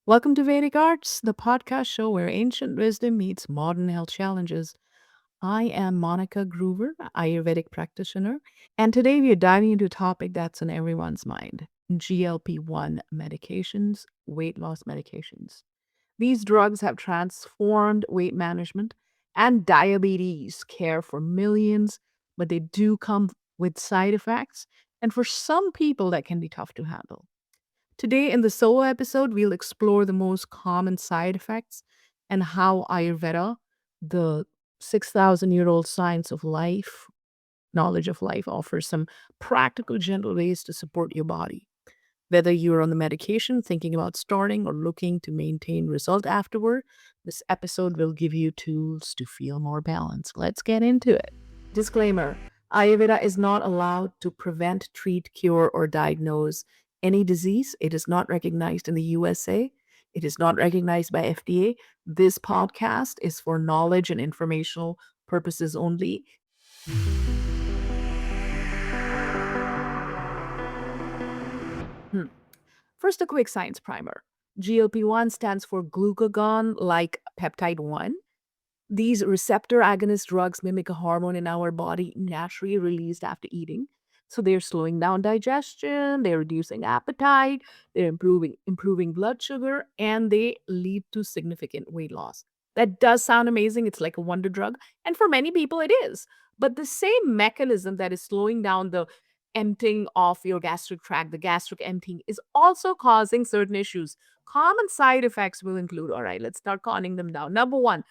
Welcome to Vedic Arts, the podcast show where ancient wisdom meets modern health challenges. I am Monica Groover, Ayurvedic practitioner, and today we are diving into a topic that's on everyone's mind: GLP-1 medications, weight loss medications. These drugs have transformed weight management and diabetes care for millions, but they do come with side effects, and for some people, that can be tough to handle. Today, in the solo episode, we'll explore the most common side effects and how Ayurveda, the 6,000-year-old science of life, knowledge of life, offers some practical, gentle ways to support your body. Whether you're on the medication, thinking about starting, or looking to maintain result afterward, this episode will give you tools to feel more balanced. Let's get into it. Disclaimer: Ayurveda is not allowed to prevent, treat, cure, or diagnose any disease. It is not recognized in the USA. It is not recognized by FDA. This podcast is for knowledge and informational purposes only. Hmm. First, a quick science primer. GLP-1 stands for glucagon like peptide 1. These receptor agonist drugs mimic a hormone in our body naturally released after eating. So they're slowing down digestion, they're reducing appetite, they're improving blood sugar, and they lead to significant weight loss. That does sound amazing. It's like a wonder drug. And for many people, it is. But the same mechanism that is slowing down the emptying of your gastric tract, the gastric emptying, is also causing certain issues. Common side effects will include, all right, let's start counting them down. Number one,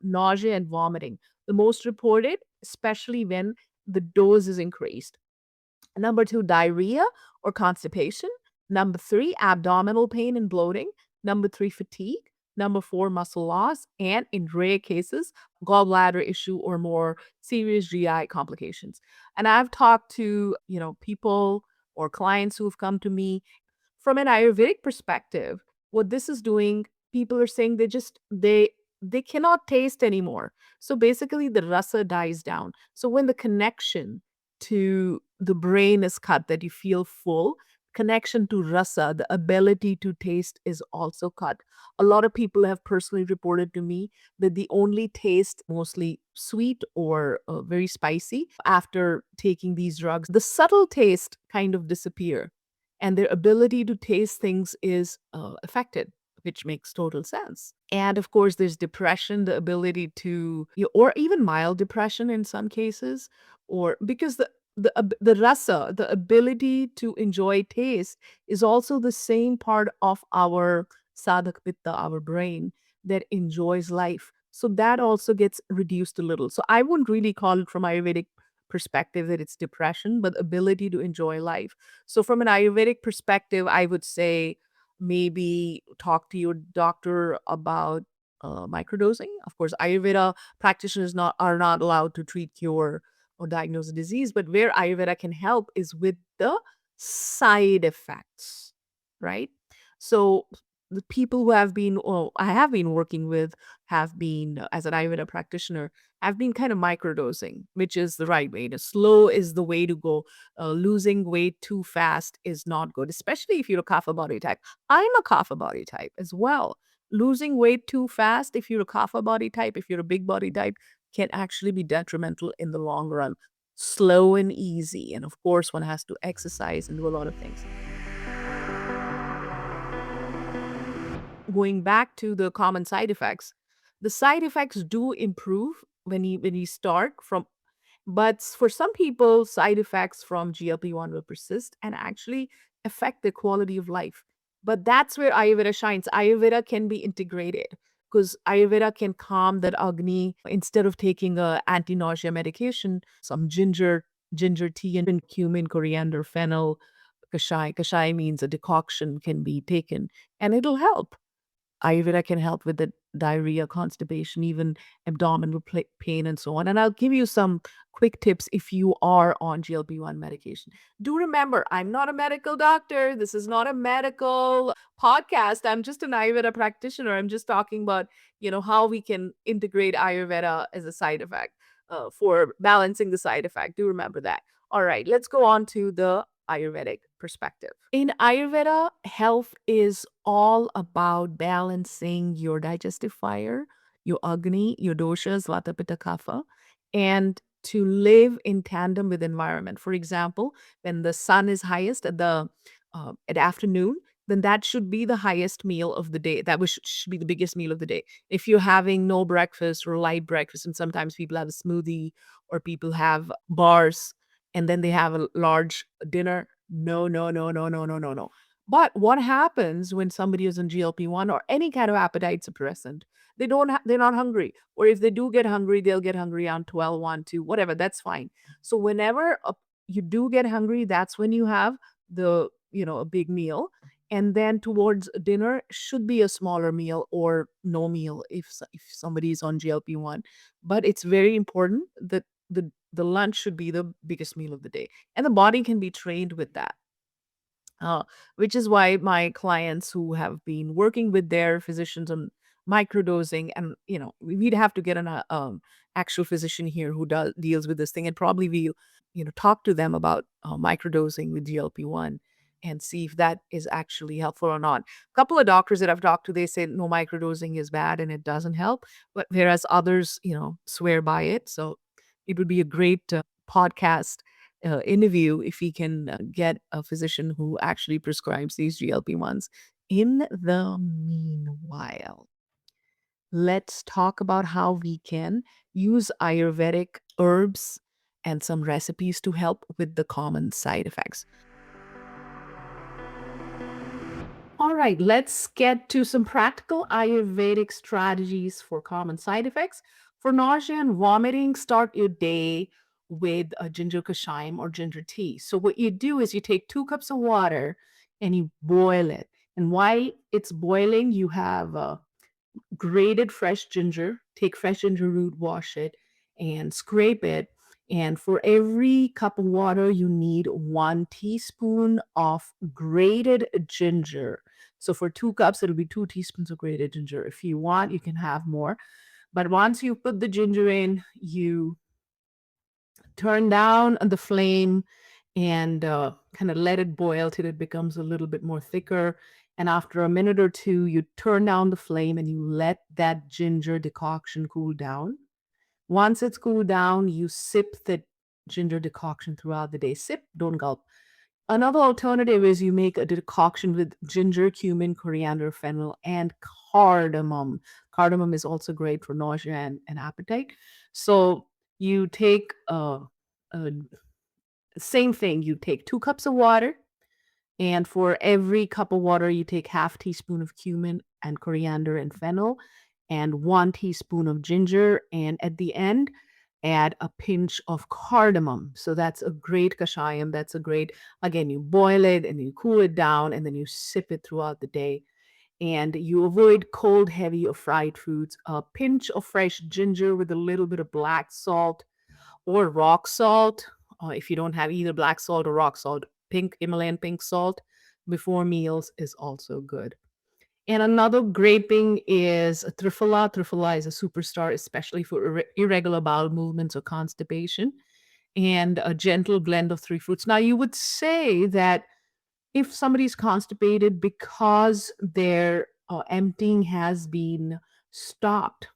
nausea and vomiting. The most reported, especially when the dose is increased. Number two, diarrhea or constipation. Number three, abdominal pain and bloating. Number three, fatigue. Number four, muscle loss. And in rare cases, gallbladder issue or more serious GI complications. And I've talked to, people or clients who have come to me from an Ayurvedic perspective. What this is doing, people are saying they cannot taste anymore. So basically the rasa dies down. So when the connection to the brain is cut, that you feel full, connection to rasa, the ability to taste, is also cut. A lot of people have personally reported to me that the only taste mostly sweet or very spicy after taking these drugs. The subtle taste kind of disappear, and their ability to taste things is affected, which makes total sense. And of course, there's depression, the ability to, or even mild depression in some cases, or because the rasa, the ability to enjoy taste, is also the same part of our sadhak pitta, our brain, that enjoys life. So that also gets reduced a little. So I wouldn't really call it from Ayurvedic perspective that it's depression, but ability to enjoy life. So from an Ayurvedic perspective, I would say maybe talk to your doctor about microdosing. Of course, Ayurveda practitioners not are not allowed to treat, cure, or diagnose a disease, but where Ayurveda can help is with the side effects, right? So the people who have been, oh, I have been working with, have been, as an Ayurveda practitioner, have been kind of microdosing, which is the right way. The slow is the way to go. Losing weight too fast is not good, especially if you're a kapha body type. I'm a kapha body type as well. Losing weight too fast, if you're a kapha body type, if you're a big body type, can actually be detrimental in the long run. Slow and easy. And of course, one has to exercise and do a lot of things. Going back to the common side effects, the side effects do improve when you start from, but for some people, side effects from GLP-1 will persist and actually affect their quality of life. But that's where Ayurveda shines. Ayurveda can be integrated because Ayurveda can calm that Agni. Instead of taking a anti-nausea medication, some ginger tea and cumin, coriander, fennel, kashai. Kashai means a decoction can be taken and it'll help. Ayurveda can help with the diarrhea, constipation, even abdominal pain, and so on. And I'll give you some quick tips if you are on GLP-1 medication. Do remember, I'm not a medical doctor. This is not a medical podcast. I'm just an Ayurveda practitioner. I'm just talking about, how we can integrate Ayurveda as a side effect for balancing the side effect. Do remember that. All right, let's go on to the Ayurvedic perspective. In Ayurveda, health is all about balancing your digestive fire, your Agni, your doshas, Vata, Pitta, Kapha, and to live in tandem with environment. For example, when the sun is highest at afternoon, then that should be the highest meal of the day. Should be the biggest meal of the day. If you're having no breakfast or light breakfast, and sometimes people have a smoothie or people have bars and then they have a large dinner. No, no, no, no, no, no, no, no. But what happens when somebody is on GLP-1 or any kind of appetite suppressant? They're not hungry. Or if they do get hungry, they'll get hungry on 12, 1, 2, whatever. That's fine. So whenever you do get hungry, that's when you have a big meal. And then towards dinner should be a smaller meal or no meal if somebody is on GLP-1. But it's very important that the lunch should be the biggest meal of the day. And the body can be trained with that. Uh, which is why my clients who have been working with their physicians on microdosing, and we'd have to get an actual physician here who deals with this thing, and probably we'll talk to them about microdosing with GLP-1 and see if that is actually helpful or not. A couple of doctors that I've talked to, they say no, microdosing is bad and it doesn't help, but whereas others swear by it. So it would be a great podcast interview if we can get a physician who actually prescribes these GLP-1s. In the meanwhile, let's talk about how we can use Ayurvedic herbs and some recipes to help with the common side effects. All right, let's get to some practical Ayurvedic strategies for common side effects. For nausea and vomiting, start your day with a ginger kashayam or ginger tea. So, what you do is you take 2 cups of water and you boil it. And while it's boiling, you have grated fresh ginger, take fresh ginger root, wash it, and scrape it. And for every cup of water, you need 1 teaspoon of grated ginger. So for 2 cups, it'll be 2 teaspoons of grated ginger. If you want, you can have more. But once you put the ginger in, you turn down the flame and kind of let it boil till it becomes a little bit more thicker. And after a minute or two, you turn down the flame and you let that ginger decoction cool down. Once it's cooled down, you sip the ginger decoction throughout the day. Sip, don't gulp. Another alternative is you make a decoction with ginger, cumin, coriander, fennel, and cardamom. Cardamom is also great for nausea and appetite. So you take a same thing. You take 2 cups of water, and for every cup of water, you take half teaspoon of cumin and coriander and fennel, and 1 teaspoon of ginger. And at the end, add a pinch of cardamom. So that's a great kashayam. That's a great, again, you boil it and you cool it down, and then you sip it throughout the day. And you avoid cold, heavy, or fried foods. A pinch of fresh ginger with a little bit of black salt or rock salt. If you don't have either black salt or rock salt, pink Himalayan pink salt before meals is also good. And another great thing is triphala. Triphala is a superstar, especially for irregular bowel movements or constipation, and a gentle blend of 3 fruits. Now, you would say that if somebody's constipated because their emptying has been stopped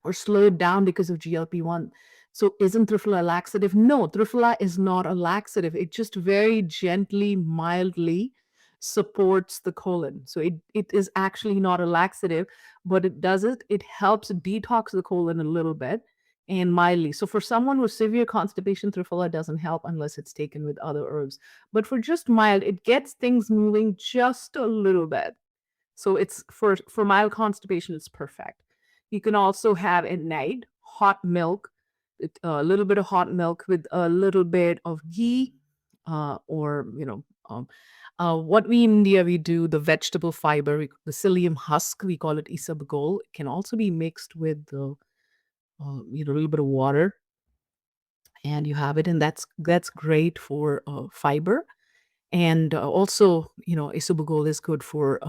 or slowed down because of GLP-1. So isn't Triphala a laxative? No, Triphala is not a laxative. It just very gently, mildly supports the colon. So it is actually not a laxative, but it helps detox the colon a little bit and mildly. So for someone with severe constipation, Triphala doesn't help unless it's taken with other herbs. But for just mild, it gets things moving just a little bit. So it's for mild constipation, it's perfect. You can also have at night hot milk, a little bit of hot milk with a little bit of ghee, or what we in India we do the vegetable fiber, the psyllium husk, we call it isabgol. It can also be mixed with the a little bit of water, and you have it, and that's great for fiber. And also, isabgol is good for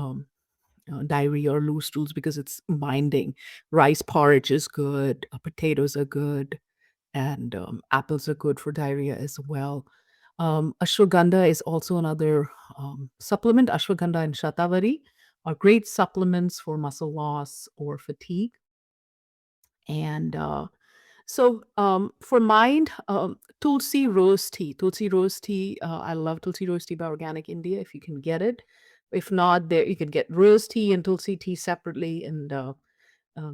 diarrhea or loose stools because it's binding. Rice porridge is good, potatoes are good, and apples are good for diarrhea as well. Ashwagandha is also another supplement. Ashwagandha and shatavari are great supplements for muscle loss or fatigue. And for mind, Tulsi rose tea. Tulsi rose tea. I love Tulsi rose tea by Organic India if you can get it. If not, there you can get rose tea and Tulsi tea separately, and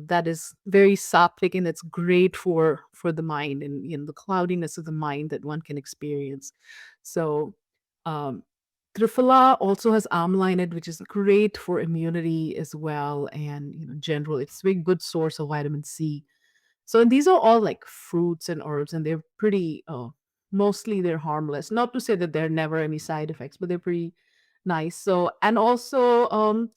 that is very sattvic, and it's great for the mind and the cloudiness of the mind that one can experience. So, um, Triphala also has amla in it, which is great for immunity as well, and general. It's a very good source of vitamin C. So these are all like fruits and herbs, and they're pretty. Mostly they're harmless. Not to say that there are never any side effects, but they're pretty nice. So and also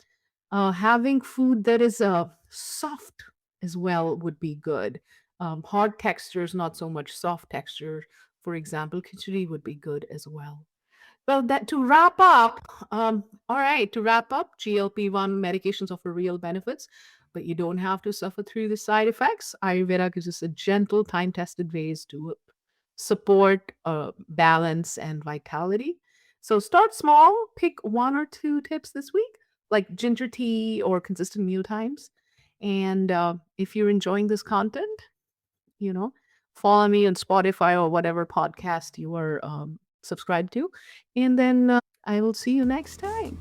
having food that is soft as well would be good. Hard textures, not so much soft texture. For example, khichdi would be good as well. Well, that to wrap up, all right, to wrap up, GLP-1 medications offer real benefits, but you don't have to suffer through the side effects. Ayurveda gives us a gentle, time-tested ways to support balance and vitality. So start small, pick one or two tips this week, like ginger tea or consistent meal times. And if you're enjoying this content, you know, follow me on Spotify or whatever podcast you are subscribed to. And then I will see you next time.